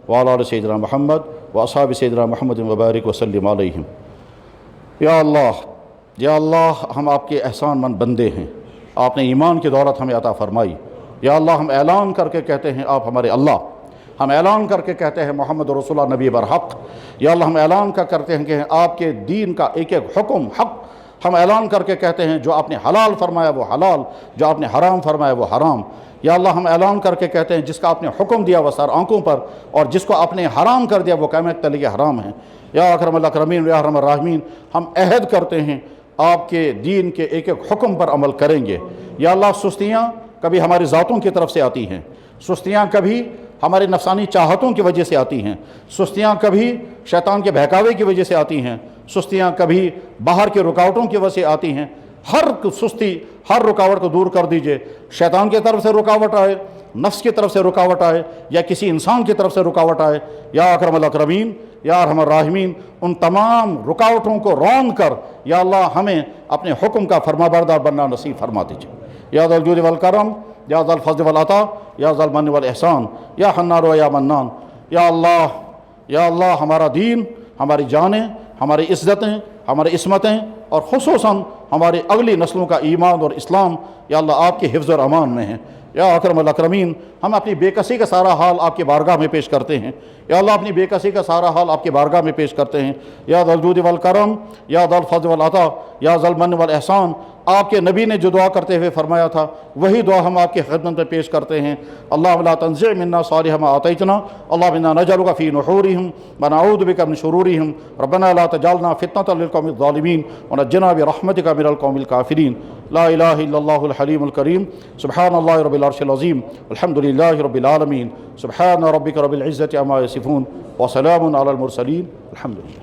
وعلی آل سیدنا محمد واصحاب سیدنا محمد وبارک وسلم علیہم۔ یا اللہ ہم آپ کے احسان مند بندے ہیں، آپ نے ایمان کی دولت ہمیں عطا فرمائی۔ یا اللہ ہم اعلان کر کے کہتے ہیں آپ ہمارے اللہ، ہم اعلان کر کے کہتے ہیں محمد رسول اللہ نبی برحق۔ یا اللہ ہم اعلان کرتے ہیں کہ آپ کے دین کا ایک ایک حکم حق، ہم اعلان کر کے کہتے ہیں جو آپ نے حلال فرمایا وہ حلال، جو آپ نے حرام فرمایا وہ حرام۔ یا اللہ ہم اعلان کر کے کہتے ہیں جس کا آپ نے حکم دیا وہ سر آنکھوں پر، اور جس کو آپ نے حرام کر دیا وہ قیامت تک کے حرام ہیں۔ یا اکرم الاکرمین یا ارحم الراحمین، ہم عہد کرتے ہیں آپ کے دین کے ایک ایک حکم پر عمل کریں گے۔ یا اللہ سستیاں کبھی ہماری ذاتوں کی طرف سے آتی ہیں، سستیاں کبھی ہمارے نفسانی چاہتوں کی وجہ سے آتی ہیں، سستیاں کبھی شیطان کے بہکاوے کی وجہ سے آتی ہیں، سستیاں کبھی باہر کے رکاوٹوں کی وجہ سے آتی ہیں۔ ہر سستی، ہر رکاوٹ کو دور کر دیجئے۔ شیطان کی طرف سے رکاوٹ آئے، نفس کی طرف سے رکاوٹ آئے، یا کسی انسان کی طرف سے رکاوٹ آئے، یا اکرم الاکرمین یا ارحم الراحمین، ان تمام رکاوٹوں کو روند کر یا اللہ ہمیں اپنے حکم کا فرمانبردار بننا نصیب فرما دیجئے۔ یا ذا الجود والکرم یا ذا الفضل والعطا یا ذا المن والاحسان یا حنان و یا منان۔ یا اللہ ہمارا دین، ہماری جانیں، ہماری عزتیں، ہماری عصمتیں، اور خصوصاً ہماری اگلی نسلوں کا ایمان اور اسلام یا اللہ آپ کے حفظ اور امان میں ہیں۔ یا اکرم الاکرمین، ہم اپنی بے کسی کا سارا حال آپ کی بارگاہ میں پیش کرتے ہیں۔ یا اللہ اپنی بے کسی کا سارا حال آپ کی بارگاہ میں پیش کرتے ہیں۔ یا ذا الجود والکرم یا ذا الفضل والعطا یا ذا المن والاحسان، آپ کے نبی نے جو دعا کرتے ہوئے فرمایا تھا وہی دعا ہم آپ کی خدمت میں پیش کرتے ہیں۔ اللہم لا تنزع منا صالح ما آتیتنا، اللہم انا نجعلک فی نحورہم ونعوذ بک من شرورہم، ربنا لا تجعلنا فتنة للقوم الظالمین ونجنا برحمتک من القوم الکافرین۔ لا الہ الا اللہ الحلیم الکریم، سبحان اللہ رب العرش العظیم، الحمد للہ رب العالمین، سبحان ربک رب العزة عما یصفون، وسلام علی المرسلین، الحمد للہ۔